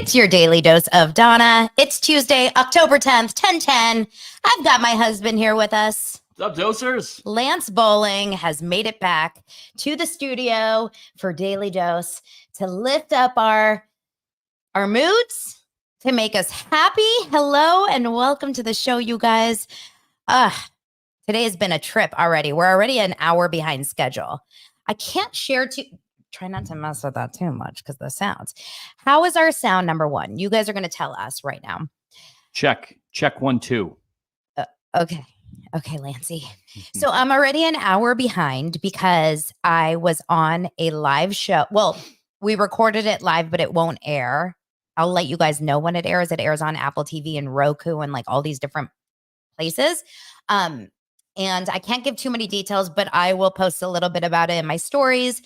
It's your daily dose of Donna. It's Tuesday, October 10th, 10:10. I've got my husband here with us. What's up, dosers? Lance Bowling has made it back to the studio for Daily Dose to lift up our moods, to make us happy. Hello and welcome to the show, you guys. Today has been a trip already. We're already an hour behind schedule. I can't share try not to mess with that too much because the sounds. How is our sound, number one? You guys are going to tell us right now. Check 1 2. Okay, Lancey. So I'm already an hour behind because I was on a live show. Well, we recorded it live, but it won't air. I'll let you guys know when it airs. It airs on Apple TV and Roku and like all these different places. And I can't give too many details, but I will post a little bit about it in my stories.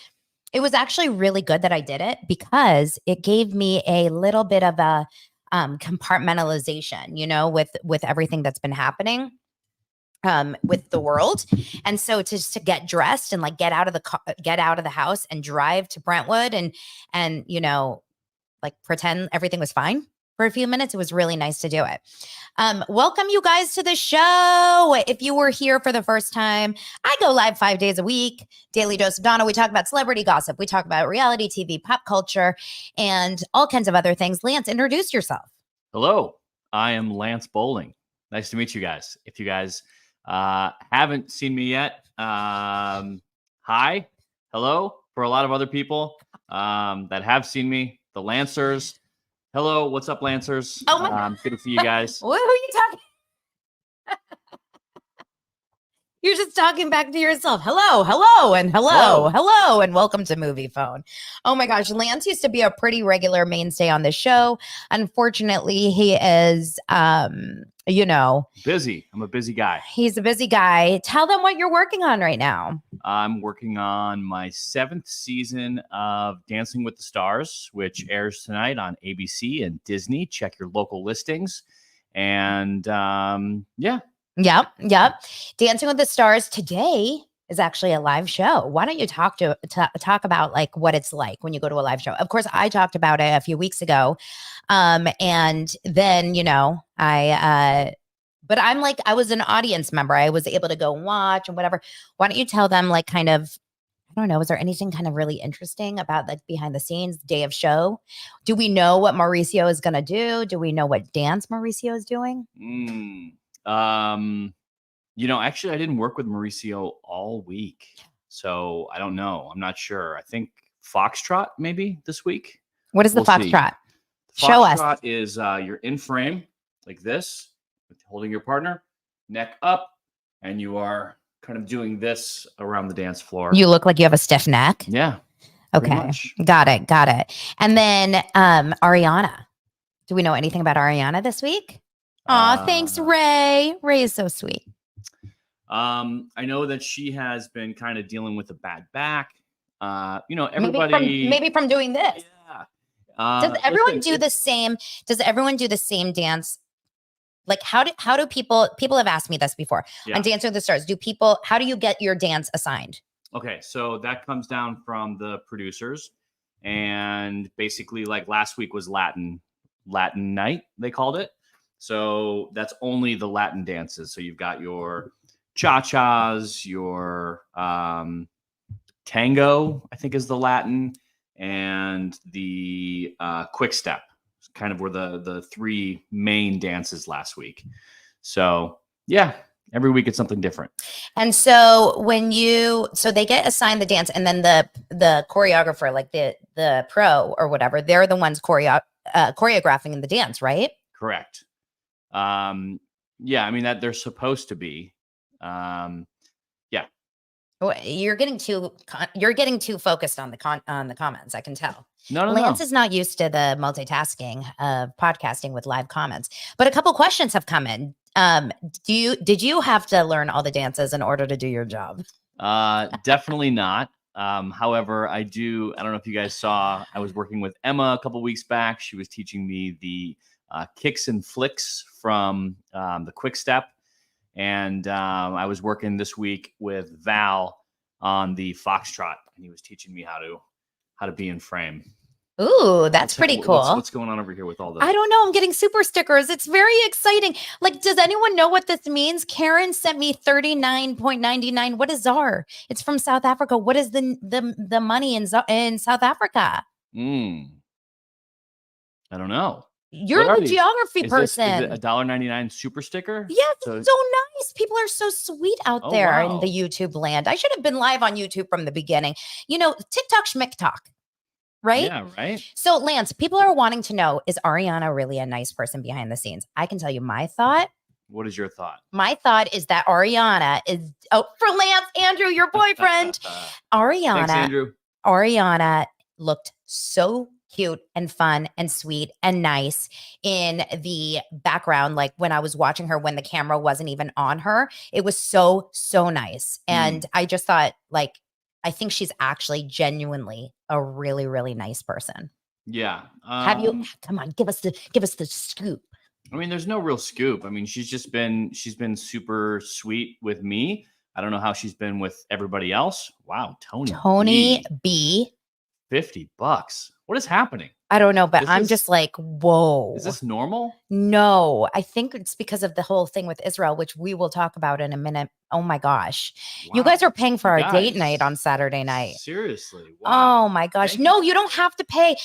It was actually really good that I did it because it gave me a little bit of a compartmentalization, with everything that's been happening with the world. And so to get dressed and like get out of the house and drive to Brentwood and like pretend everything was fine for a few minutes. It was really nice to do it. Welcome you guys to the show. If you were here for the first time, I go live 5 days a week. Daily Dose of Donna. We talk about celebrity gossip. We talk about reality TV, pop culture, and all kinds of other things. Lance, introduce yourself. Hello, I am Lance Bowling. Nice to meet you guys. If you guys haven't seen me yet, hi, hello. For a lot of other people that have seen me, the Lancers. Hello, what's up, Lancers? Oh my good to see you guys. Who are you talking? You're just talking back to yourself. Hello, and welcome to Movie Phone. Oh my gosh, Lance used to be a pretty regular mainstay on the show. Unfortunately, he is, busy. I'm a busy guy. He's a busy guy. Tell them what you're working on right now. I'm working on my 7th season of Dancing with the Stars, which airs tonight on ABC and Disney. Check your local listings. And yeah. Yep. Dancing with the Stars today is actually a live show. Why don't you talk about like what it's like when you go to a live show? Of course, I talked about it a few weeks ago. And then, but I'm like, I was an audience member. I was able to go watch and whatever. Why don't you tell them like kind of, I don't know, is there anything kind of really interesting about like behind the scenes day of show? Do we know what Mauricio is going to do? Do we know what dance Mauricio is doing? Actually I didn't work with Mauricio all week. So I don't know. I'm not sure. I think Foxtrot maybe this week. What is the Foxtrot? Show us. Foxtrot is you're in frame like this, holding your partner, neck up, and you are kind of doing this around the dance floor. You look like you have a stiff neck. Yeah. Okay. Got it. And then Ariana. Do we know anything about Ariana this week? Aw, thanks, Ray. Ray is so sweet. I know that she has been kind of dealing with a bad back. Everybody maybe from doing this. Yeah. Does everyone do the same? Does everyone do the same dance? Like how do people have asked me this before on Dance with the Stars? How do you get your dance assigned? Okay, so that comes down from the producers, and basically like last week was Latin night, they called it. So that's only the Latin dances. So you've got your cha-chas, your tango, I think is the Latin, and the quick step. Kind of were the 3 main dances last week. So yeah, every week it's something different. And so so they get assigned the dance, and then the choreographer, like the pro or whatever, they're the ones choreographing the dance, right? Correct. Yeah, I mean that they're supposed to be. Yeah. You're getting too focused on the comments. I can tell. No. Lance is not used to the multitasking of podcasting with live comments. But a couple questions have come in. Did you have to learn all the dances in order to do your job? Definitely not. However, I don't know if you guys saw, I was working with Emma a couple weeks back. She was teaching me the kicks and flicks from the quick step. And I was working this week with Val on the Foxtrot, and he was teaching me how to be in frame. Ooh, that's pretty cool. What's going on over here with all the? I don't know. I'm getting super stickers. It's very exciting. Like, does anyone know what this means? Karen sent me 39.99. What is ZAR? It's from South Africa. What is the money in South Africa? I don't know. You're the geography person. Is it $1.99 super sticker? Yes, so nice. People are so sweet out there in the YouTube land. I should have been live on YouTube from the beginning. You know, TikTok schmicktalk. Right? Yeah, right. So, Lance, people are wanting to know, is Ariana really a nice person behind the scenes? I can tell you my thought. What is your thought? My thought is that Ariana is, for Lance, Andrew, your boyfriend. Thanks, Andrew. Ariana looked so cute and fun and sweet and nice in the background. Like when I was watching her, when the camera wasn't even on her, it was so nice. And I just thought, like, I think she's actually genuinely a really, really nice person. Yeah. Have you? Come on, give us the scoop. I mean, there's no real scoop. I mean, she's been super sweet with me. I don't know how she's been with everybody else. Wow, Tony B. $50. What is happening? I don't know, but I'm just like, whoa. Is this normal? No, I think it's because of the whole thing with Israel, which we will talk about in a minute. Oh my gosh. Wow. You guys are paying for our date night on Saturday night. Seriously. Wow. Oh my gosh. No, you don't have to pay.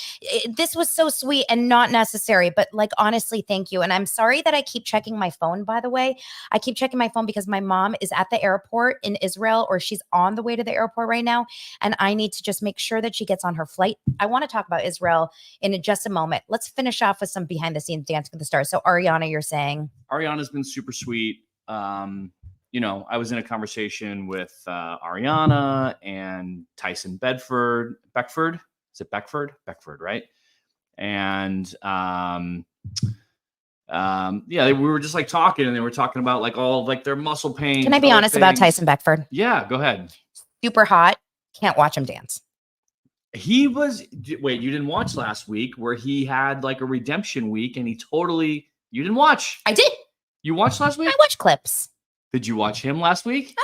This was so sweet and not necessary, but like, honestly, thank you. And I'm sorry that I keep checking my phone, by the way. I keep checking my phone because my mom is at the airport in Israel, or she's on the way to the airport right now. And I need to just make sure that she gets on her flight. I want to talk about Israel in just a moment. Let's finish off with some behind the scenes Dancing with the Stars. So Ariana, you're saying? Ariana's been super sweet. You know, I was in a conversation with Ariana and Tyson Beckford. Is it Beckford? Beckford, right? And yeah, we were just like talking, and they were talking about like all like their muscle pain. Can I be honest about Tyson Beckford? Yeah, go ahead. Super hot. Can't watch him dance. He was, wait, you didn't watch last week where he had like a redemption week and you didn't watch. I did. You watched last week? I watched clips. Did you watch him last week?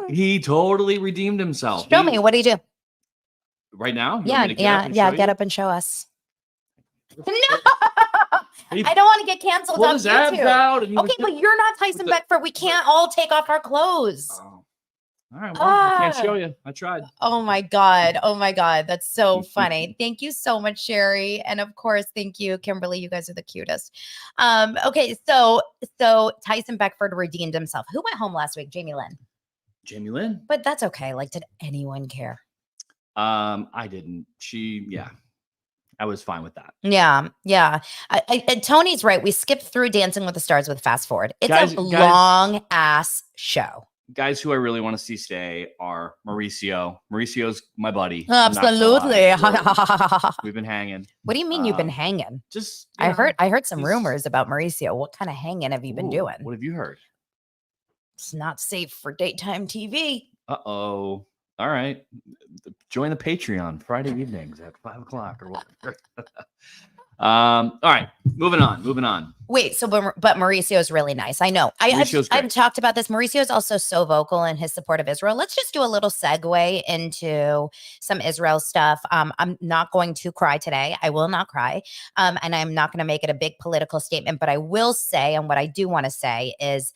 He totally redeemed himself. Show me. What did he do? Right now? Yeah. Get up and show us. No. I don't want to get canceled on YouTube. Okay, but you're not Tyson Beckford. We can't all take off our clothes. Oh. All right, well, I can't show you. I tried. Oh my God. That's so funny. Thank you so much, Sherry. And of course, thank you, Kimberly. You guys are the cutest. Okay, so Tyson Beckford redeemed himself. Who went home last week? Jamie Lynn. But that's okay. Like, did anyone care? I didn't. I was fine with that. Yeah. Tony's right. We skipped through Dancing with the Stars with fast forward. It's a long ass show. Guys who I really want to see stay are Mauricio. Mauricio's my buddy. Absolutely. We've been hanging. What do you mean you've been hanging? Just I heard some rumors about Mauricio. What kind of hanging have you been doing? What have you heard? It's not safe for daytime TV. Uh-oh. All right. Join the Patreon Friday evenings at 5:00 or whatever. All right, moving on. Wait, so but Mauricio's really nice. I know. I've talked about this. Mauricio's also so vocal in his support of Israel. Let's just do a little segue into some Israel stuff. I'm not going to cry today. I will not cry. And I'm not going to make it a big political statement, but I will say, and what I do want to say is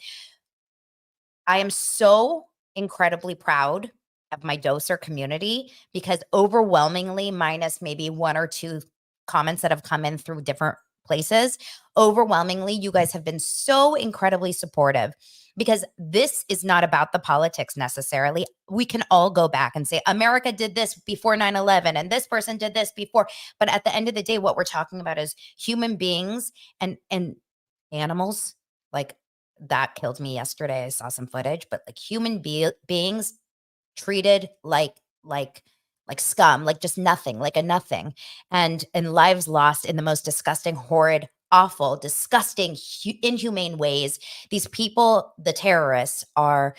I am so incredibly proud of my doser community, because overwhelmingly, minus maybe one or two comments that have come in through different places, overwhelmingly, you guys have been so incredibly supportive, because this is not about the politics necessarily. We can all go back and say, America did this before 9/11 and this person did this before. But at the end of the day, what we're talking about is human beings and animals. Like, that killed me yesterday. I saw some footage, but like human beings treated like scum, like just nothing, like a nothing, and lives lost in the most disgusting, horrid, awful, disgusting, inhumane ways. These people, the terrorists, are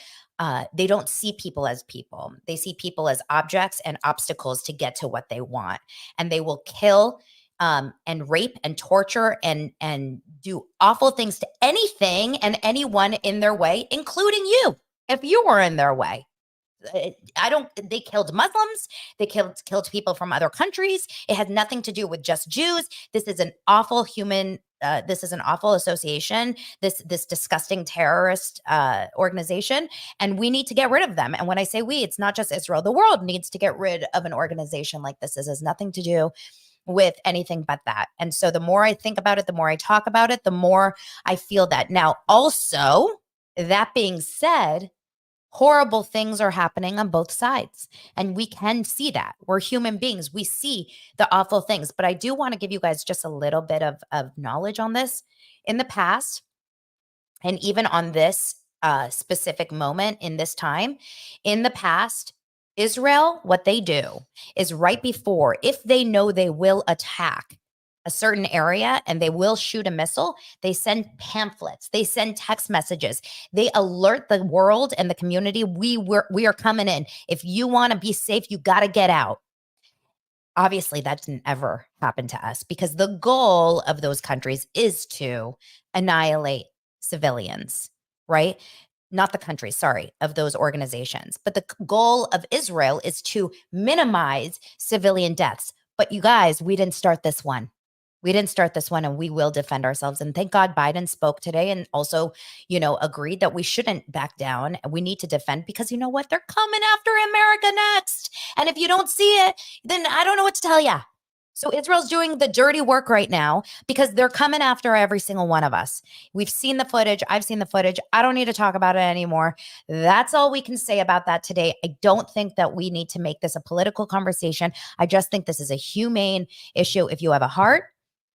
they don't see people as people. They see people as objects and obstacles to get to what they want, and they will kill and rape and torture and do awful things to anything and anyone in their way, including you, if you were in their way. They killed Muslims. They killed people from other countries. It had nothing to do with just Jews. This is an awful this is an awful association, this disgusting terrorist organization, and we need to get rid of them. And when I say we, it's not just Israel. The world needs to get rid of an organization like this. This has nothing to do with anything but that. And so the more I think about it, the more I talk about it, the more I feel that. Now, also, that being said, horrible things are happening on both sides. And we can see that. We're human beings. We see the awful things. But I do want to give you guys just a little bit of knowledge on this. In the past, and even on this specific moment in this time, in the past, Israel, what they do is right before, if they know they will attack a certain area and they will shoot a missile, they send pamphlets, they send text messages, they alert the world and the community, we are coming in. If you want to be safe, you got to get out. Obviously, that didn't ever happen to us because the goal of those countries is to annihilate civilians, right? Not the countries, sorry, of those organizations. But the goal of Israel is to minimize civilian deaths. But you guys, we didn't start this one. We didn't start this one, and we will defend ourselves. And thank God Biden spoke today and also, agreed that we shouldn't back down. We need to defend because you know what? They're coming after America next. And if you don't see it, then I don't know what to tell you. So Israel's doing the dirty work right now because they're coming after every single one of us. We've seen the footage. I've seen the footage. I don't need to talk about it anymore. That's all we can say about that today. I don't think that we need to make this a political conversation. I just think this is a humane issue. If you have a heart,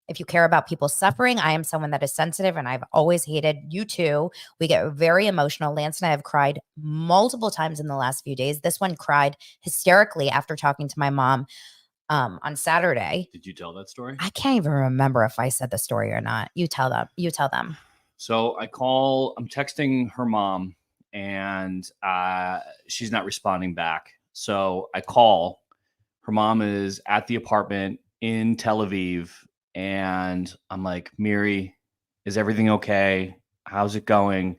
if you care about people suffering, I am someone that is sensitive and I've always hated you too. We get very emotional. Lance and I have cried multiple times in the last few days. This one cried hysterically after talking to my mom on Saturday. Did you tell that story? I can't even remember if I said the story or not. You tell them. You tell them. So I'm texting her mom and she's not responding back. So I call. Her mom is at the apartment in Tel Aviv. And I'm like, Miri, is everything okay? How's it going?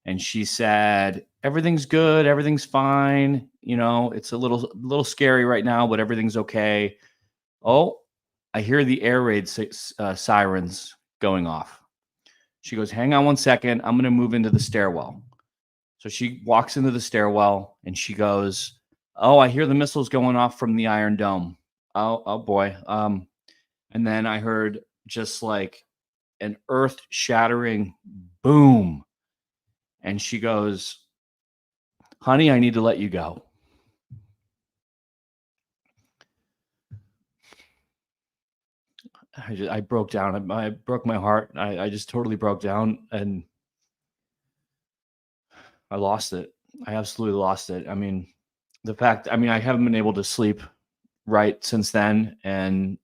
And she said, everything's good. Everything's fine. It's a little scary right now, but everything's okay. Oh, I hear the air raid sirens going off. She goes, hang on one second. I'm going to move into the stairwell. So she walks into the stairwell and she goes, oh, I hear the missiles going off from the Iron Dome. Oh boy. And then I heard just like an earth-shattering boom. And she goes, honey, I need to let you go. I broke down. I broke my heart. I just totally broke down and I lost it. I absolutely lost it. I mean, I haven't been able to sleep right since then. And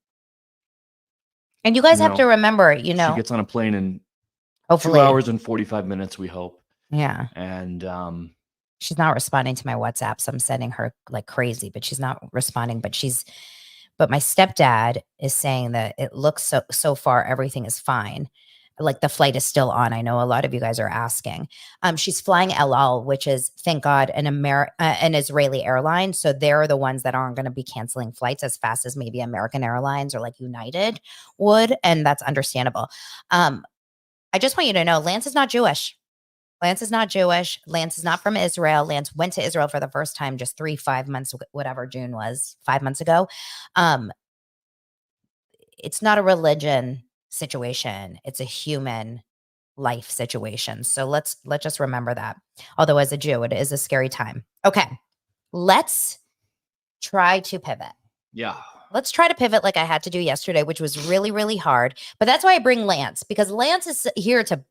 you guys have to remember, she gets on a plane in hopefully 2 hours and 45 minutes, we hope. Yeah. And she's not responding to my WhatsApp. So I'm sending her like crazy, but she's not responding. But my stepdad is saying that it looks so far, everything is fine. Like the flight is still on. I know a lot of you guys are asking. She's flying El Al, which is, thank God, an Israeli airline. So they're the ones that aren't going to be canceling flights as fast as maybe American Airlines or like United would. And that's understandable. I just want you to know, Lance is not Jewish. Lance is not Jewish. Lance is not from Israel. Lance went to Israel for the first time just 5 months, whatever June was, 5 months ago. It's not a religion situation. It's a human life situation. So let's just remember that. Although as a Jew, it is a scary time. Okay. Let's try to pivot. Yeah. Let's try to pivot like I had to do yesterday, which was really, really hard. But that's why I bring Lance, because Lance is here to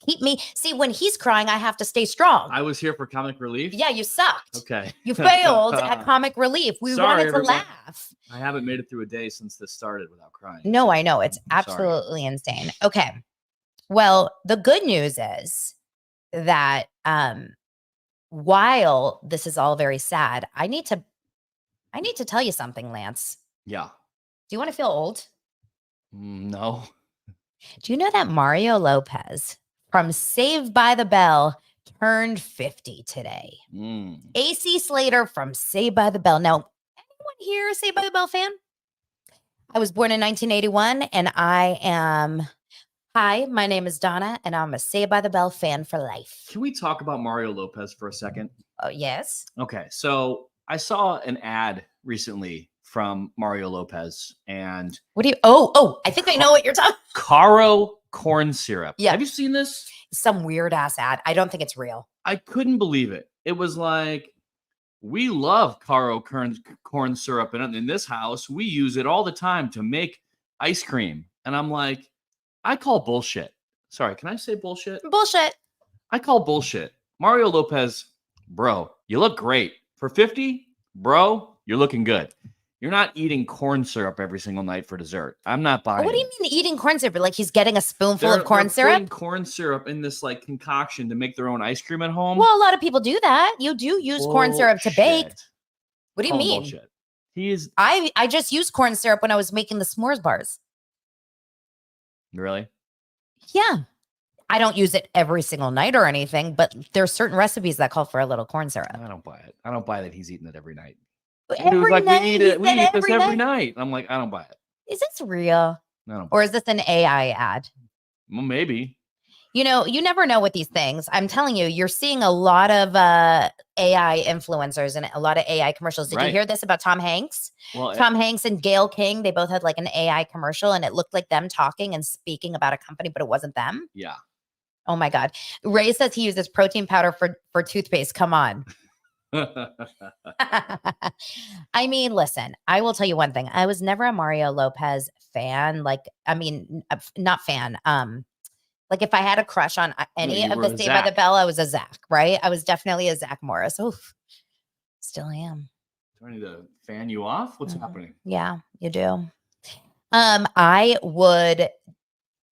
keep me. See, when he's crying, I have to stay strong. I was here for comic relief. Yeah, you sucked. Okay. You failed at comic relief. We wanted to everyone. Laugh. I haven't made it through a day since this started without crying. No, I know. It's absolutely insane. Okay. Well, the good news is that while this is all very sad, I need to tell you something, Lance. Yeah. Do you want to feel old? No. Do you know that Mario Lopez from Saved by the Bell turned 50 today. Mm. AC Slater from Saved by the Bell. Now, anyone here a Saved by the Bell fan? I was born in 1981, and Hi, my name is Donna, and I'm a Saved by the Bell fan for life. Can we talk about Mario Lopez for a second? Oh, yes. Okay, so I saw an ad recently from Mario Lopez and What do you? Oh, I think I know what you're talking. Caro corn syrup. Yeah. Have you seen this? Some weird ass ad. I don't think it's real. I couldn't believe it. It was like, we love Caro corn syrup, and in this house, we use it all the time to make ice cream. And I'm like, I call bullshit. Sorry, can I say bullshit? Bullshit. I call bullshit. Mario Lopez, bro, you look great. For 50, bro, you're looking good. You're not eating corn syrup every single night for dessert. I'm not buying What do you it. mean eating corn syrup? Like he's getting a spoonful of corn They're syrup? putting corn syrup in this like concoction to make their own ice cream at home. Well, a lot of people do that. You do use corn syrup to bake. Bullshit. What do you Call him mean? bullshit. He is I just used corn syrup when I was making the s'mores bars. really. Yeah. I don't use it every single night or anything, but there's certain recipes that call for a little corn syrup. I don't buy it. I don't buy that he's eating it every night. Every Like, night, we eat he it. We said eat this every night. night. I'm like, I don't buy it. Is this real? I don't. Or is this an AI ad? Well, maybe. You know, you never know with these things. I'm telling you, you're seeing a lot of AI influencers and a lot of AI commercials. Did you Right. hear this about Tom Hanks? Well, Tom Hanks and Gayle King, they both had like an AI commercial and it looked like them talking and speaking about a company, but it wasn't them. yeah. Oh my God. Ray says he uses protein powder for toothpaste. Come on. I mean, listen, I will tell you one thing. I was never a Mario Lopez fan. Like, I mean, not fan. Like if I had a crush on any you of were the a Saved by the Zach. Bell, I was a Zach, right? I was definitely a Zach Morris. Oof. Still am. Do I need to fan you off? What's Mhm. happening? Yeah, you do.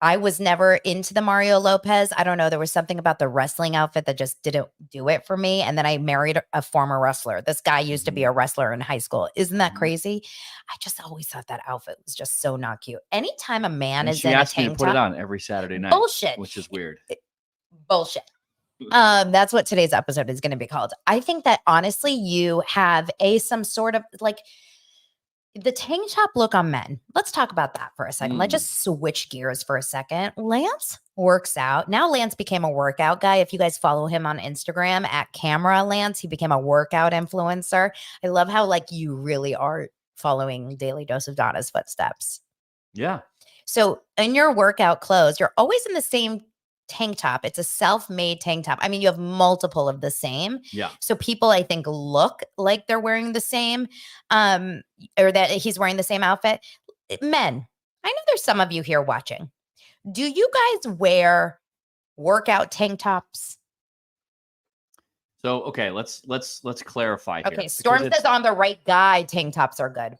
I was never into the Mario Lopez. I don't know. There was something about the wrestling outfit that just didn't do it for me. And then I married a former wrestler. This guy used to be a wrestler in high school. Isn't that Mhm. crazy? I just always thought that outfit was just so not cute. Anytime a man And is she in a asked me to tank put it top, on every Saturday night, bullshit. which is weird. Bullshit. That's what today's episode is going to be called. I think that honestly, you have some sort of like the tank top look on men. Let's talk about that for a second. Let's just switch gears for a second. Lance works out. Now Lance became a workout guy. If you guys follow him on Instagram at Camera Lance, he became a workout influencer. I love how like you really are following Daily Dose of Donna's footsteps. Yeah. So in your workout clothes, you're always in the same tank top. It's a self-made tank top. I mean, you have multiple of the same. Yeah. So people, I think, look like they're wearing the same, or that he's wearing the same outfit. Men, I know there's some of you here watching. Do you guys wear workout tank tops? So okay, let's clarify here. Okay, Storm says on the right guy, tank tops are good.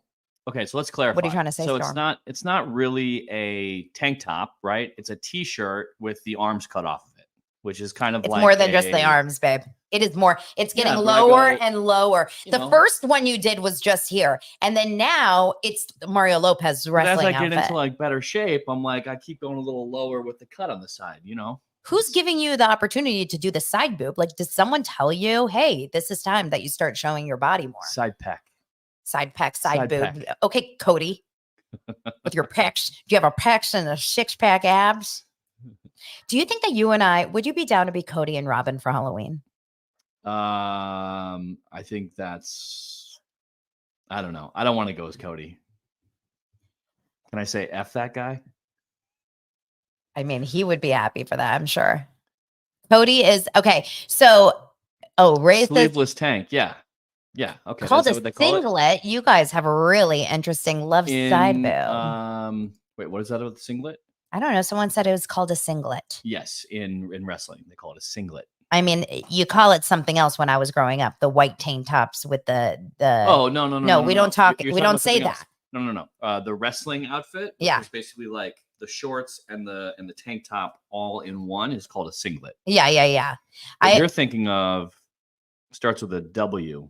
Okay, so let's clarify. What are you trying to say, So Storm? it's not really a tank top, right? It's a t-shirt with the arms cut off of it, which is kind of It's like more than just the arms, babe. It is more. It's getting Yeah, but I lower go, and lower. you The know. first one you did was just here, and then now it's Mario Lopez But wrestling as I get outfit. into like better shape, I'm like, I keep going a little lower with the cut on the side, you know? Who's giving you the opportunity to do the side boob? Like, did someone tell you, hey, this is time that you start showing your body more? Side pec. Side pec, side boob. Side Okay, Cody. With your pecs. Do you have a pecs and a six-pack abs? Do you think that you and I, would you be down to be Cody and Robin for Halloween? I think that's, I don't know. I don't want to go as Cody. Can I say F that guy? I mean, he would be happy for that, I'm sure. Cody is okay. So, Ray says Sleeveless tank. Yeah. Yeah. Okay. called That's a what they call it. singlet. You guys have a really interesting love side boob. Wait, what is that about the singlet? I don't know. Someone said it was called a singlet. Yes, in wrestling, they call it a singlet. I mean, you call it something else when I was growing up. The white tank tops with the. Oh no! We don't talk. You're We talking don't about say something that. else. No. The wrestling outfit, which Yeah. is basically like the shorts and the tank top all in one, is called a singlet. Yeah. What you're thinking of starts with a W.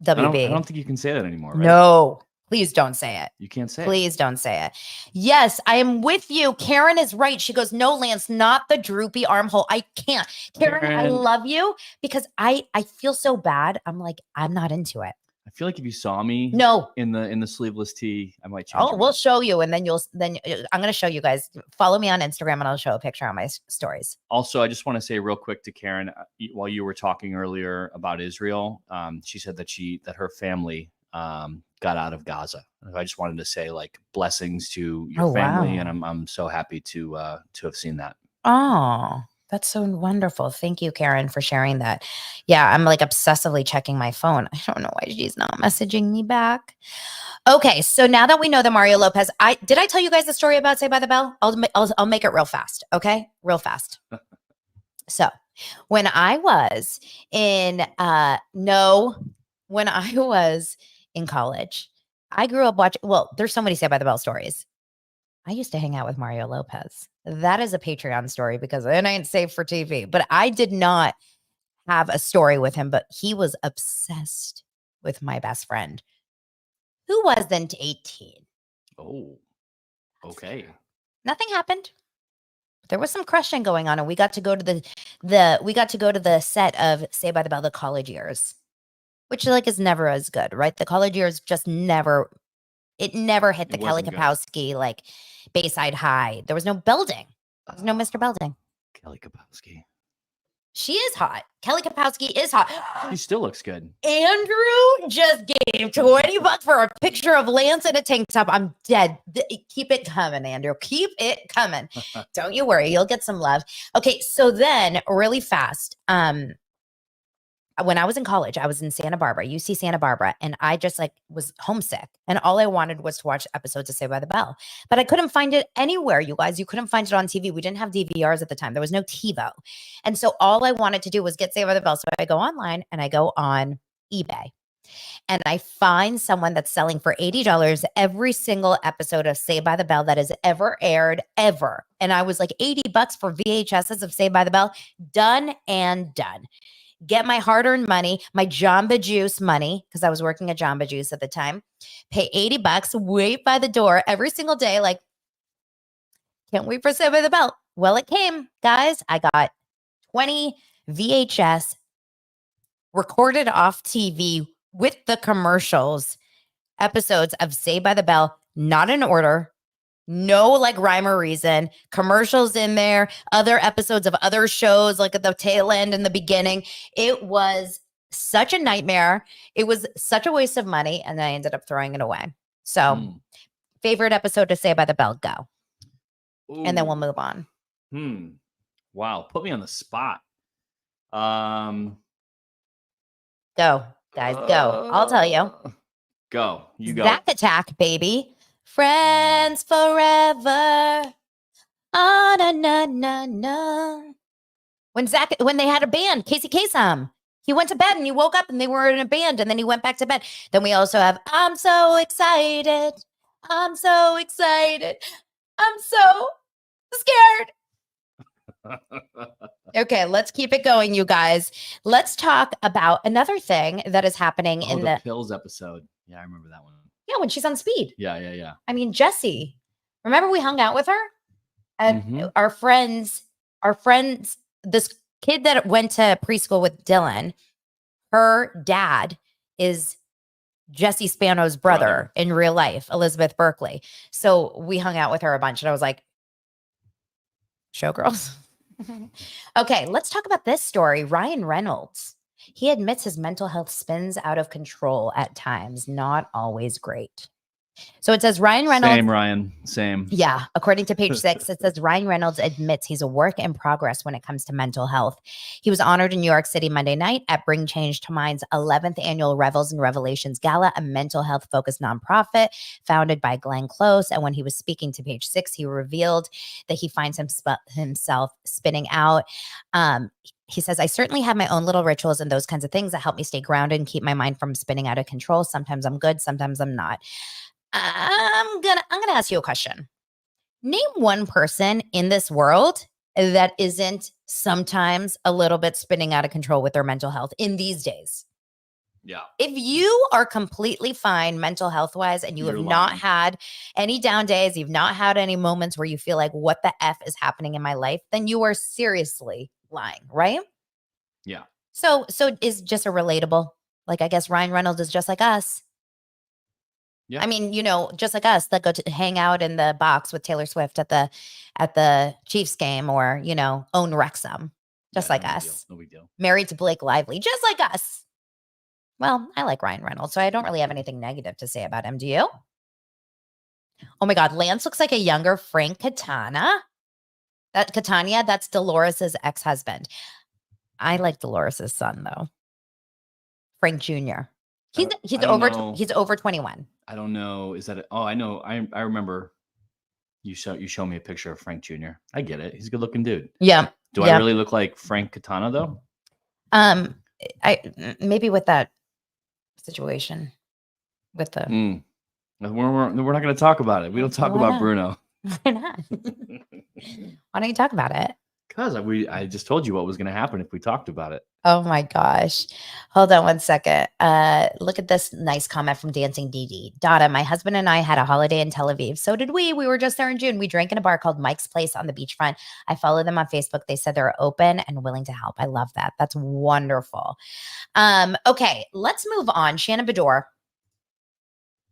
WB. I don't think you can say that anymore. Right? No. Please don't say it. You can't say it. Please don't say it. Yes, I am with you. Karen is right. She goes, no, Lance, not the droopy armhole. I can't. Karen, I love you because I feel so bad. I'm like, I'm not into it. I feel like if you saw me in the sleeveless tee, I might change. Oh, we'll show you, and then I'm going to show you guys. Follow me on Instagram, and I'll show a picture on my stories. Also, I just want to say real quick to Karen, while you were talking earlier about Israel, she said that her family got out of Gaza. I just wanted to say, like, blessings to your family, and I'm so happy to have seen that. Oh, that's so wonderful. Thank you, Karen, for sharing that. Yeah, I'm like obsessively checking my phone. I don't know why she's not messaging me back. Okay, so now that we know that Mario Lopez, did I tell you guys the story about Saved by the Bell? I'll make it real fast. Okay, real fast. So when I was in college, I grew up watching. Well, there's so many Saved by the Bell stories. I used to hang out with Mario Lopez. That is a Patreon story because it ain't safe for TV. But I did not have a story with him, but he was obsessed with my best friend, who wasn't 18. Oh, okay. Nothing happened. There was some crushing going on, and we got to go to the set of Saved by the Bell, the college years, which like is never as good, right? The college years just never hit the Kelly Kapowski like Bayside High. There was no Belding. There was no Mr. Belding. Kelly Kapowski. She is hot. Kelly Kapowski is hot. She still looks good. Andrew just gave $20 for a picture of Lance in a tank top. I'm dead. Keep it coming, Andrew. Keep it coming. Don't you worry. You'll get some love. Okay, so then really fast. When I was in college, I was in Santa Barbara, UC Santa Barbara, and I just like was homesick. And all I wanted was to watch episodes of Saved by the Bell. But I couldn't find it anywhere, you guys. You couldn't find it on TV. We didn't have DVRs at the time. There was no TiVo. And so all I wanted to do was get Saved by the Bell. So I go online and I go on eBay. And I find someone that's selling for $80 every single episode of Saved by the Bell that has ever aired, ever. And I was like, $80 for VHSs of Saved by the Bell. Done and done. Get my hard-earned money, my Jamba Juice money, because I was working at Jamba Juice at the time. Pay $80, wait by the door every single day. Like, can't wait for Saved by the Bell. Well, it came, guys. I got 20 VHS recorded off TV with the commercials, episodes of Saved by the Bell, not in order. No like rhyme or reason, commercials in there, other episodes of other shows like at the tail end and the beginning. It was such a nightmare. It was such a waste of money. And then I ended up throwing it away. So favorite episode to Saved by the Bell, go. Ooh. And then we'll move on. Wow. Put me on the spot. Go, guys, go. I'll tell you. Go. You go. Zack Attack, baby. Friends forever. Oh, na, na, na, na. When they had a band, Casey Kasem, he went to bed and he woke up and they were in a band and then he went back to bed. Then we also have I'm so excited. I'm so excited. I'm so scared. Okay, let's keep it going, you guys. Let's talk about another thing that is happening in the pills episode. Yeah, I remember that one. Yeah, when she's on speed. Yeah. I mean, Jessie, remember we hung out with her? And our friends, this kid that went to preschool with Dylan, her dad is Jesse Spano's brother in real life, Elizabeth Berkley. So we hung out with her a bunch and I was like, showgirls. Okay, let's talk about this story. Ryan Reynolds. He admits his mental health spins out of control at times, not always great. So it says Ryan Reynolds. Same, Ryan. Same. Yeah. According to page 6, it says Ryan Reynolds admits he's a work in progress when it comes to mental health. He was honored in New York City Monday night at Bring Change to Mind's 11th annual Revels and Revelations Gala, a mental health focused nonprofit founded by Glenn Close. And when he was speaking to page 6, he revealed that he finds himself spinning out. He says, I certainly have my own little rituals and those kinds of things that help me stay grounded and keep my mind from spinning out of control. Sometimes I'm good, sometimes I'm not. I'm gonna ask you a question. Name one person in this world that isn't sometimes a little bit spinning out of control with their mental health in these days. Yeah. If you are completely fine mental health wise and you You're have not lying. had any down days, you've not had any moments where you feel like, what the F is happening in my life, then you are seriously lying, right? Yeah. So is just a relatable. Like, I guess Ryan Reynolds is just like us. Yeah. I mean, just like us that go to hang out in the box with Taylor Swift at the Chiefs game, or, own Wrexham, just Yeah, like no big deal. us. No big deal. Married to Blake Lively, just like us. Well, I like Ryan Reynolds, so I don't really have anything negative to say about him. Do you? Oh my God, Lance looks like a younger Frank Catania, that's Dolores's ex-husband. I like Dolores's son though, Frank Jr. I He's don't over know. he's over 21. I don't know. Is that? Oh, I know. I remember. You show me a picture of Frank Jr. I get it. He's a good looking dude. Yeah. Do I Yeah. really look like Frank Katana though? I maybe with that situation with the Mm. We're not going to talk about it. We don't talk why about not? Bruno. Why not? Why don't you talk about it? Because I just told you what was going to happen if we talked about it. Oh my gosh. Hold on one second. Look at this nice comment from Dancing DD. Dada, my husband and I had a holiday in Tel Aviv. So did we. We were just there in June. We drank in a bar called Mike's Place on the beachfront. I follow them on Facebook. They said they're open and willing to help. I love that. That's wonderful. Okay, let's move on. Shannon Bedore.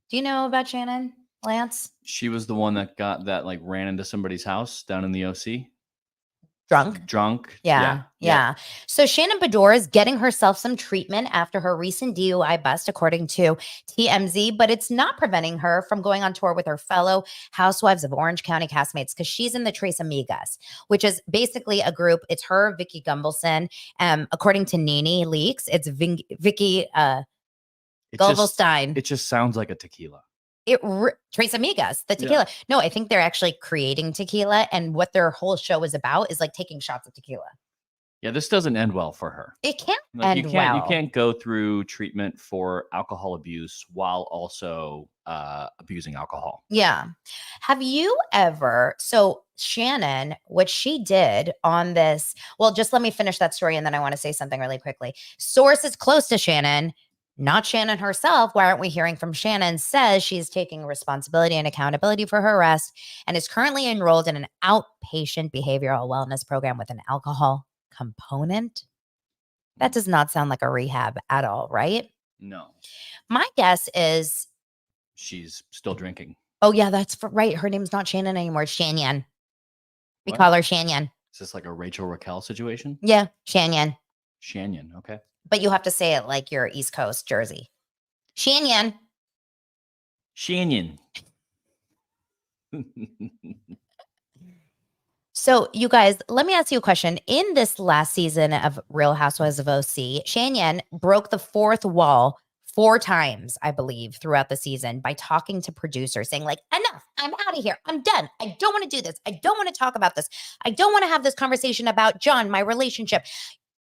Do you know about Shannon, Lance? She was the one that like ran into somebody's house down in the OC. Drunk. Yeah. So Shannon Bedore is getting herself some treatment after her recent DUI bust, according to TMZ, but it's not preventing her from going on tour with her fellow Housewives of Orange County castmates, because she's in the Tres Amigas, which is basically a group. It's her, Vicky Gumbelson. According to Nene Leaks, it's Vicky Goldstein. It just sounds like a tequila. Tres Amigas, the tequila. Yeah. No, I think they're actually creating tequila, and what their whole show is about is like taking shots of tequila. Yeah, this doesn't end well for her. It can't end well. You can't go through treatment for alcohol abuse while also abusing alcohol. Yeah. Have you ever? So Shannon, what she did on this, well, just let me finish that story and then I want to say something really quickly. Sources close to Shannon, not Shannon herself, why aren't we hearing from Shannon, says she's taking responsibility and accountability for her arrest and is currently enrolled in an outpatient behavioral wellness program with an alcohol component. That does not sound like a rehab at all, right? No. My guess is she's still drinking. Oh yeah, that's right. Her name's not Shannon anymore. It's Shannon. We call her Shannon. Is this like a Rachel Raquel situation? Yeah, Shannon. Shannon, okay. But you have to say it like your East Coast Jersey. Shannon. Shannon. So, you guys, let me ask you a question. In this last season of Real Housewives of OC, Shannon broke the fourth wall 4 times, I believe, throughout the season by talking to producers, saying like, enough, I'm out of here. I'm done. I don't want to do this. I don't want to talk about this. I don't want to have this conversation about John, my relationship.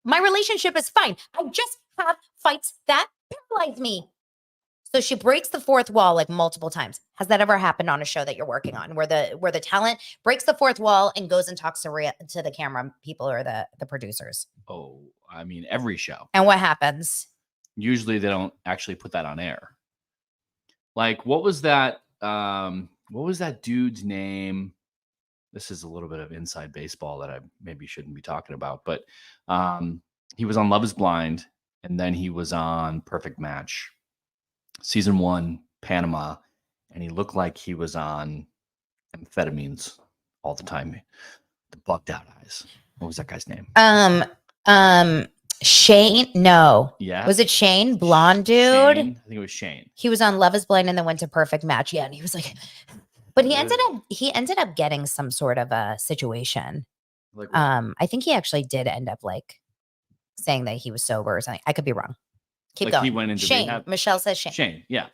My relationship is fine. I just have fights that paralyze me. So she breaks the fourth wall like multiple times. Has that ever happened on a show that you're working on, where the talent breaks the fourth wall and goes and talks to the camera people or the producers? Oh, I mean, every show. And what happens? Usually they don't actually put that on air. Like, what was that dude's name? This is a little bit of inside baseball that I maybe shouldn't be talking about, but he was on Love is Blind, and then he was on Perfect Match, season 1, Panama, and he looked like he was on amphetamines all the time. The bugged out eyes. What was that guy's name? Shane? No. Yeah. Was it Shane? Blonde dude? Shane? I think it was Shane. He was on Love is Blind and then went to Perfect Match. Yeah, and he was like, but he ended up getting some sort of a situation. Like I think he actually did end up like saying that he was sober or something. I could be wrong. Keep going. He went into Shane. rehab. Michelle says Shane. Shane, yeah.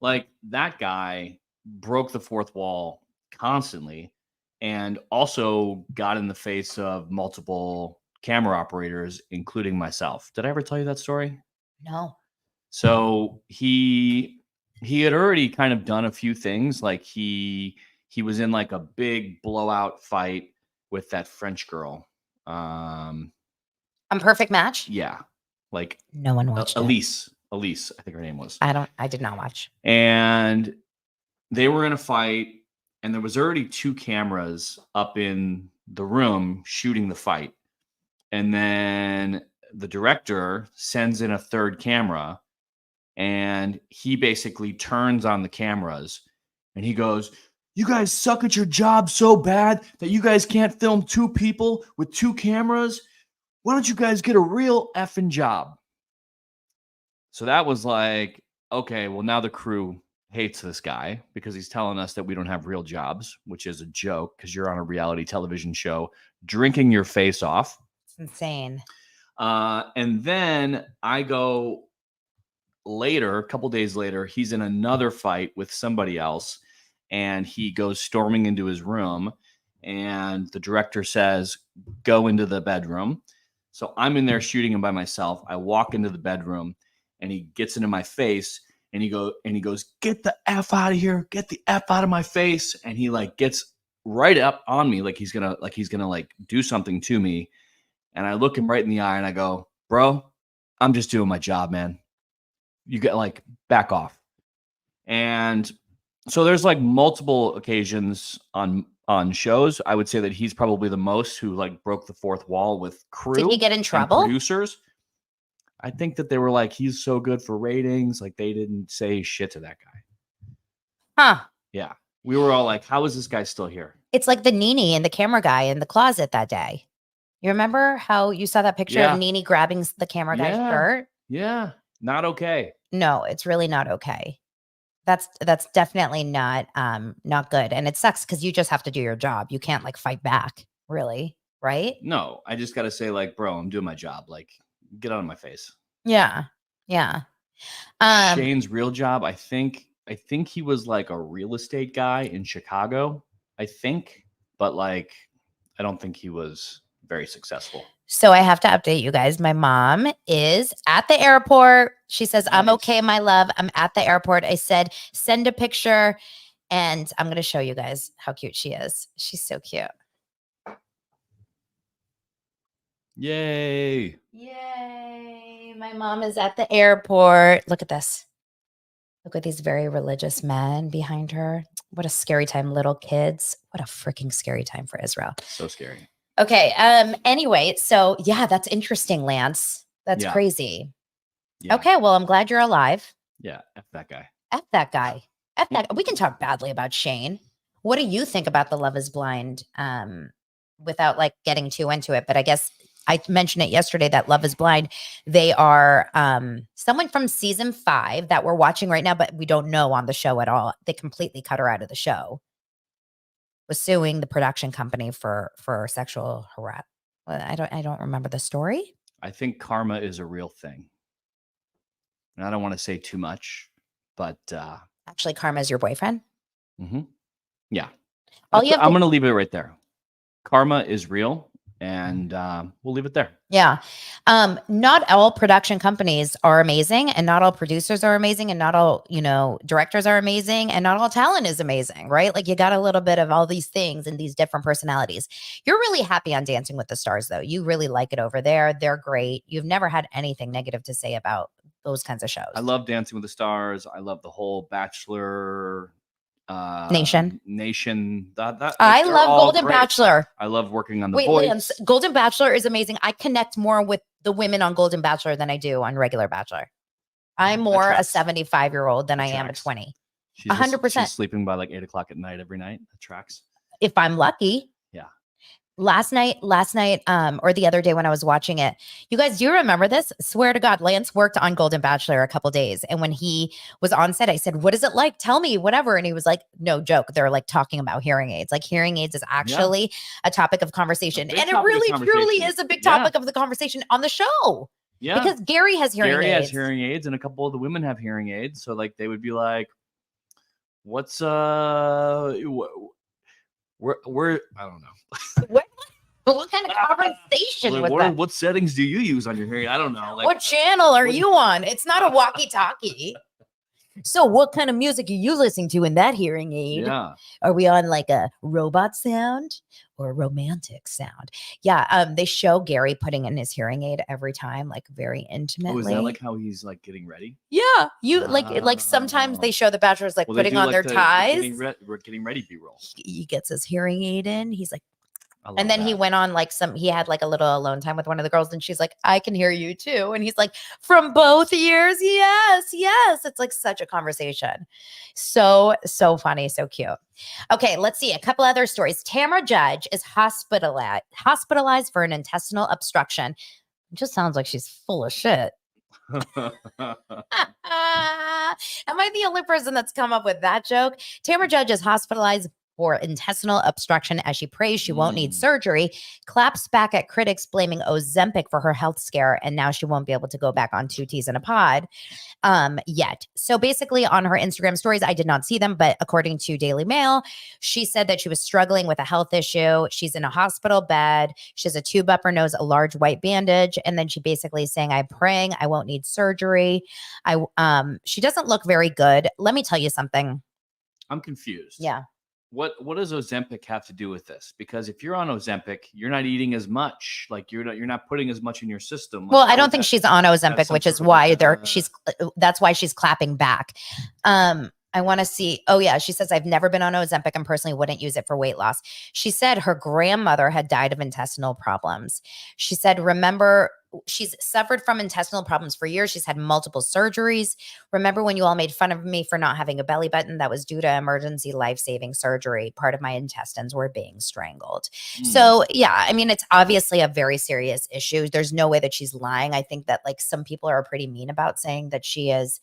Like, that guy broke the fourth wall constantly and also got in the face of multiple camera operators, including myself. Did I ever tell you that story? No. So he had already kind of done a few things. Like he was in like a big blowout fight with that French girl. On Perfect Match? Yeah. like No one watched it. Elise, I think her name was. I did not watch. And they were in a fight, and there was already 2 cameras up in the room shooting the fight. And then the director sends in a 3rd camera, and he basically turns on the cameras and he goes, "You guys suck at your job so bad that you guys can't film 2 people with 2 cameras. Why don't you guys get a real effing job?" So that was like, okay, well, now the crew hates this guy because he's telling us that we don't have real jobs, which is a joke because you're on a reality television show drinking your face off. It's insane. And then I go later, a couple days later, he's in another fight with somebody else, and he goes storming into his room, and the director says, "Go into the bedroom." So I'm in there shooting him by myself. I walk into the bedroom, and he gets into my face, and he goes, "Get the F out of here. Get the F out of my face." And he like gets right up on me like he's gonna do something to me. And I look him right in the eye and I go, "Bro, I'm just doing my job, man. You get like back off." And so there's like multiple occasions on shows. I would say that he's probably the most who like broke the 4th wall with crew. Did he get in trouble? Producers. I think that they were like, he's so good for ratings. Like they didn't say shit to that guy. Huh. Yeah. We were all like, how is this guy still here? It's like the Nene and the camera guy in the closet that day. You remember how you saw that picture of Nene grabbing the camera guy's shirt? Yeah. Not okay. No, it's really not okay. That's definitely not good. And it sucks because you just have to do your job. You can't like fight back, really, right? No, I just got to say, like, bro, I'm doing my job. Like, get out of my face. Yeah. Yeah. Shane's real job, I think he was like a real estate guy in Chicago, I think, but like, I don't think he was very successful. So I have to update you guys. My mom is at the airport. She says, "I'm okay, my love. I'm at the airport." I said, "Send a picture." And I'm going to show you guys how cute she is. She's so cute. Yay. Yay. My mom is at the airport. Look at this. Look at these very religious men behind her. What a scary time. Little kids. What a freaking scary time for Israel. So scary. Okay. Anyway, so yeah, that's interesting, Lance. That's crazy. Yeah. Okay. Well, I'm glad you're alive. Yeah. F that guy. F that guy. F that. We can talk badly about Shane. What do you think about the Love is Blind? Without like getting too into it, but I guess I mentioned it yesterday that Love is Blind. They are someone from season 5 that we're watching right now, but we don't know on the show at all. They completely cut her out of the show. Was suing the production company for sexual harassment. I don't remember the story. I think karma is a real thing. And I don't want to say too much, but actually karma is your boyfriend? Mm-hmm. Yeah. I'm going to leave it right there. Karma is real. And we'll leave it there. Yeah. Not all production companies are amazing, and not all producers are amazing, and not all, directors are amazing, and not all talent is amazing, right? Like you got a little bit of all these things and these different personalities. You're really happy on Dancing with the Stars, though. You really like it over there. They're great. You've never had anything negative to say about those kinds of shows. I love Dancing with the Stars. I love the whole Bachelor Nation. I love Golden Bachelor. I love working on the Voice. Lance, Golden Bachelor is amazing. I connect more with the women on Golden Bachelor than I do on regular Bachelor. I'm more a 75-year-old than I am a 20. 100%. She's sleeping by like 8 o'clock at night every night. That tracks. If I'm lucky. Yeah. Last night, or the other day when I was watching it, you guys, do you remember this? Swear to God, Lance worked on Golden Bachelor a couple days. And when he was on set, I said, "What is it like? Tell me, whatever." And he was like, "No joke. They're like talking about hearing aids. Like hearing aids is actually a topic of conversation." And it really, truly is a big topic of the conversation on the show. Yeah. Because Gary has hearing aids. Gary has hearing aids, and a couple of the women have hearing aids. So like they would be like, "What's We're I don't know." What kind of conversation was that? What settings do you use on your hearing? I don't know. Like, what channel are you on? It's not a walkie-talkie. So what kind of music are you listening to in that hearing aid? Yeah. Are we on like a robot sound or a romantic sound? Yeah, they show Gary putting in his hearing aid every time, like very intimately. Oh, is that like how he's like getting ready? Yeah, you like sometimes they show the bachelors like Well, they putting do on like their the ties. we're getting ready B-roll. He gets his hearing aid in. He's like, I love and then he that. went on like he had like a little alone time with one of the girls, and she's like, I can hear you too. And he's like, from both ears, yes, yes. It's like such a conversation. So funny, so cute. Okay, let's see a couple other stories. Tamra Judge is hospitalized for an intestinal obstruction. It just sounds like she's full of shit. Am I the only person that's come up with that joke? Tamra Judge is hospitalized for intestinal obstruction as she prays she won't need surgery, claps back at critics blaming Ozempic for her health scare, and now she won't be able to go back on Two Teas in a Pod yet. So basically on her Instagram stories, I did not see them, but according to Daily Mail, she said that she was struggling with a health issue. She's in a hospital bed. She has a tube up her nose, a large white bandage. And then she basically is saying, I'm praying I won't need surgery. She doesn't look very good. Let me tell you something. I'm confused. Yeah. What does Ozempic have to do with this? Because if you're on Ozempic, you're not eating as much. Like you're not putting as much in your system. Like, well, I don't think she's on Ozempic, which is why that's why she's clapping back. I want to see. Oh yeah, she says I've never been on Ozempic and personally wouldn't use it for weight loss. She said her grandmother had died of intestinal problems. She said, remember, she's suffered from intestinal problems for years. She's had multiple surgeries. Remember when you all made fun of me for not having a belly button? That was due to emergency life-saving surgery. Part of my intestines were being strangled. So yeah, I mean, it's obviously a very serious issue. There's no way that she's lying. I think that like some people are pretty mean about saying that she is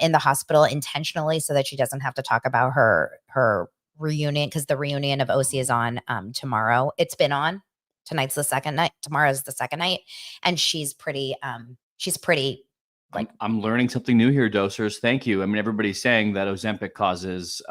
in the hospital intentionally so that she doesn't have to talk about her reunion, because the reunion of OC is on tomorrow. It's been on. Tonight's the second night. Tomorrow's the second night. And she's pretty like, I'm learning something new here, dosers. Thank you. I mean, everybody's saying that Ozempic causes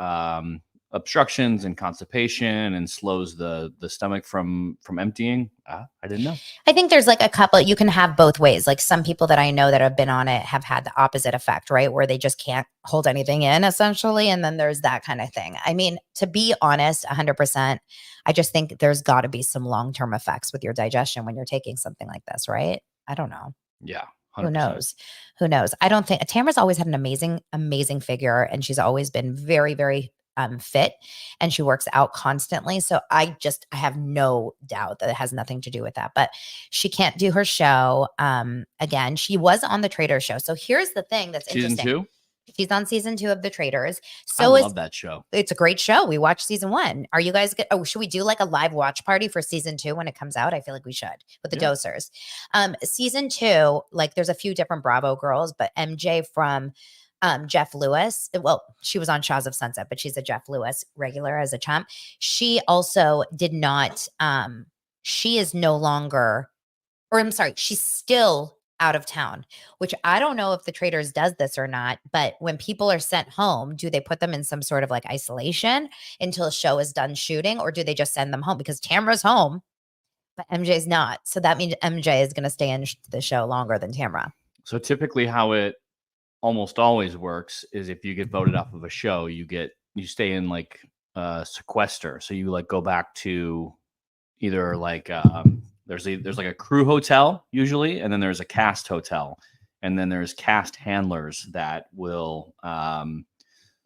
obstructions and constipation and slows the stomach from emptying. I didn't know. I think there's like a couple, you can have both ways. Like some people that I know that have been on it have had the opposite effect, right? Where they just can't hold anything in essentially. And then there's that kind of thing. I mean, to be honest, 100%, I just think there's got to be some long-term effects with your digestion when you're taking something like this, right? I don't know. Yeah. 100%. Who knows? I don't think Tamara's always had an amazing figure, and she's always been very, very fit, and she works out constantly. So I have no doubt that it has nothing to do with that, but she can't do her show. Again, she was on the Trader show. So here's the thing that's Season interesting. 2? She's on season 2 of the Traders. I love that show. It's a great show. We watched season 1. Are you guys should we do like a live watch party for season 2 when it comes out? I feel like we should with the dosers. Season 2, like there's a few different Bravo girls, but MJ from Jeff Lewis. Well, she was on Shaws of Sunset, but she's a Jeff Lewis regular as a champ. She also did not, she is no longer, or I'm sorry, she's still out of town, which I don't know if the Traders does this or not, but when people are sent home, do they put them in some sort of like isolation until a show is done shooting, or do they just send them home? Because Tamra's home, but MJ's not. So that means MJ is going to stay in the show longer than Tamra. So typically how it almost always works is if you get voted off of a show, you stay in like sequester. So you like go back to either like there's like a crew hotel usually, and then there's a cast hotel, and then there's cast handlers that will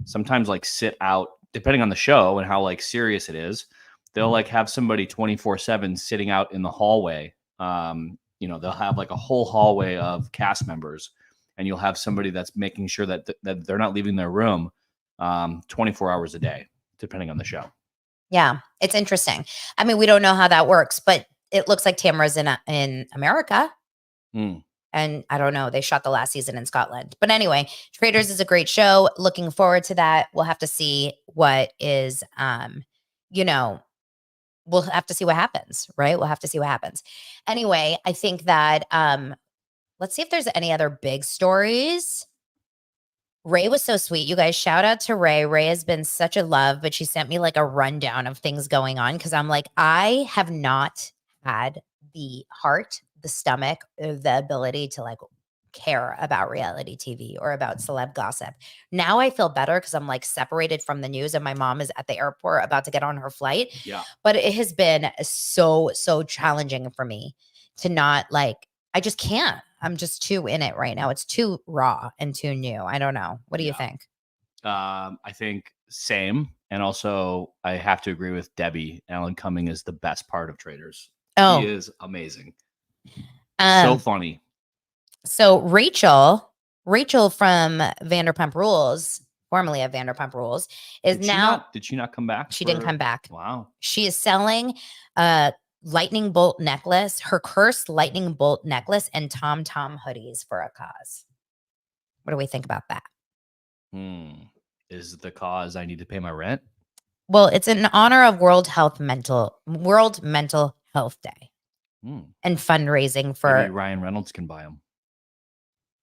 sometimes like sit out depending on the show and how like serious it is. They'll like have somebody 24/7 sitting out in the hallway. They'll have like a whole hallway of cast members, and you'll have somebody that's making sure that that they're not leaving their room 24 hours a day, depending on the show. Yeah, it's interesting. I mean, we don't know how that works, but it looks like Tamara's in America. And I don't know, they shot the last season in Scotland. But anyway, Traders is a great show. Looking forward to that. We'll have to see what is, we'll have to see what happens, right? We'll have to see what happens. Anyway, I think that, let's see if there's any other big stories. Ray was so sweet. You guys, shout out to Ray. Ray has been such a love, but she sent me like a rundown of things going on because I'm like, I have not had the heart, the stomach, the ability to like care about reality TV or about celeb gossip. Now I feel better because I'm like separated from the news and my mom is at the airport about to get on her flight. Yeah. But it has been so challenging for me to not like, I just can't. I'm just too in it right now. It's too raw and too new. I don't know. What do you think? I think same. And also, I have to agree with Debbie. Alan Cumming is the best part of Traders. Oh, He is amazing. So funny. So Rachel from Vanderpump Rules, formerly of Vanderpump Rules, is Did she not come back? She didn't come back. Wow. She is selling a lightning bolt necklace, her cursed lightning bolt necklace, and Tom hoodies for a cause. What do we think about that? Is the cause I need to pay my rent? Well, it's in honor of World Mental Health Day and fundraising for. Maybe Ryan Reynolds can buy them.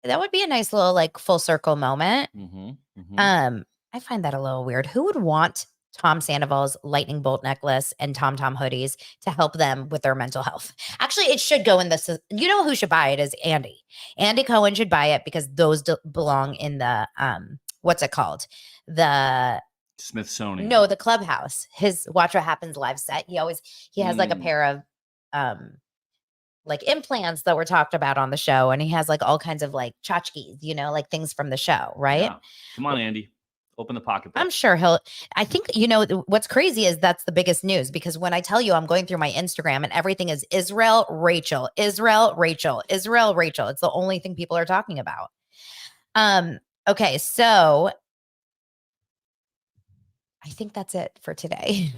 That would be a nice little like full circle moment. Mm-hmm. I find that a little weird. Who would want Tom Sandoval's lightning bolt necklace and Tom hoodies to help them with their mental health? Actually, it should go in this. You know who should buy it is Andy. Andy Cohen should buy it because those belong in the what's it called? The Smithsonian. No, the Clubhouse. His Watch What Happens live set. He has like a pair of like implants that were talked about on the show, and he has like all kinds of like tchotchkes, you know, like things from the show, right? Yeah. Come on, Andy. Open the pocketbook. I'm sure I think, what's crazy is that's the biggest news, because when I tell you I'm going through my Instagram and everything is Israel, Rachel. It's the only thing people are talking about. Okay, so I think that's it for today.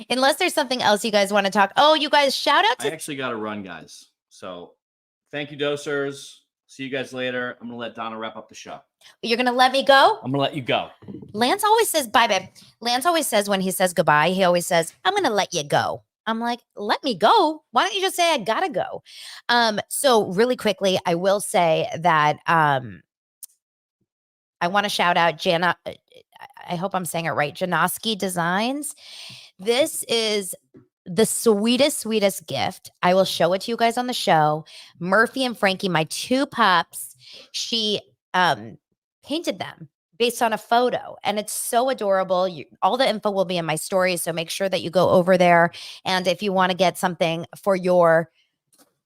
Unless there's something else you guys want to talk. Oh, you guys, shout out to. I actually got to run, guys. So thank you, dosers. See you guys later. I'm going to let Donna wrap up the show. You're going to let me go? I'm going to let you go. Lance always says, bye, babe. Lance always says when he says goodbye, he always says, I'm going to let you go. I'm like, let me go. Why don't you just say I got to go? So really quickly, I will say that I want to shout out Jana. I hope I'm saying it right. Janoski Designs. This is the sweetest gift. I will show it to you guys on the show. Murphy and Frankie, my two pups, she painted them based on a photo, and it's so adorable. All the info will be in my stories, so make sure that you go over there. And if you want to get something for you're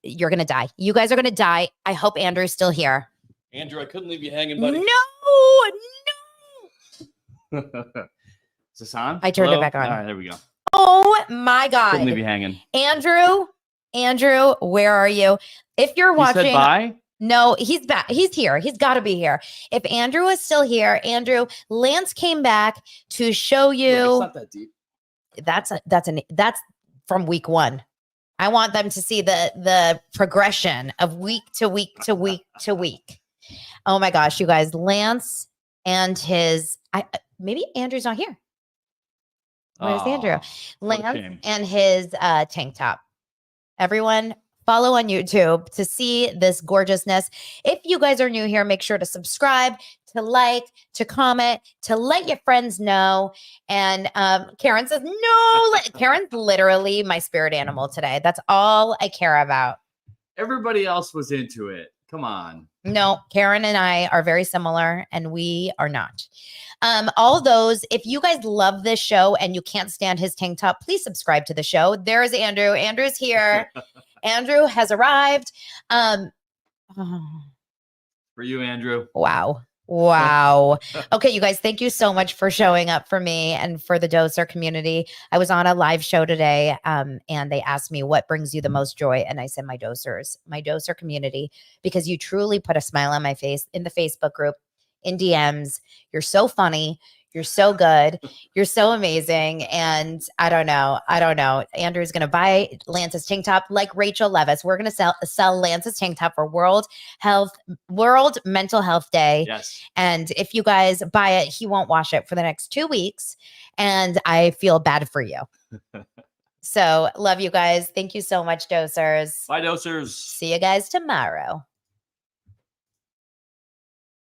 going to die. You guys are going to die. I hope Andrew's still here. Andrew, I couldn't leave you hanging, buddy. No. Is this on? I turned it back on. All right, there we go. Oh my God. Couldn't leave you hanging. Andrew, where are you? If you're watching. He said bye? No, he's back. He's here. He's got to be here. If Andrew is still here, Andrew, Lance came back to show you. Look, it's not that deep. That's from week one. I want them to see the progression of week to week to week to week. Oh my gosh, you guys, Lance and his, maybe Andrew's not here. Where's Andrew? Lance and his tank top. Everyone, follow on YouTube to see this gorgeousness. If you guys are new here, make sure to subscribe, to like, to comment, to let your friends know. And Karen says, no, Karen's literally my spirit animal today. That's all I care about. Everybody else was into it. Come on. No, Karen and I are very similar, and we are not. All those, if you guys love this show and you can't stand his tank top, please subscribe to the show. There's Andrew. Andrew's here. Andrew has arrived. For you, Andrew. Wow. Okay, you guys, thank you so much for showing up for me and for the Doser community. I was on a live show today, and they asked me what brings you the most joy. And I said, my Doser community, because you truly put a smile on my face in the Facebook group, in DMs. You're so funny. You're so good. You're so amazing. And I don't know. Andrew's going to buy Lance's tank top like Rachel Levis. We're going to sell Lance's tank top for World Mental Health Day. Yes. And if you guys buy it, he won't wash it for the next 2 weeks. And I feel bad for you. So love you guys. Thank you so much, Dosers. Bye, Dosers. See you guys tomorrow.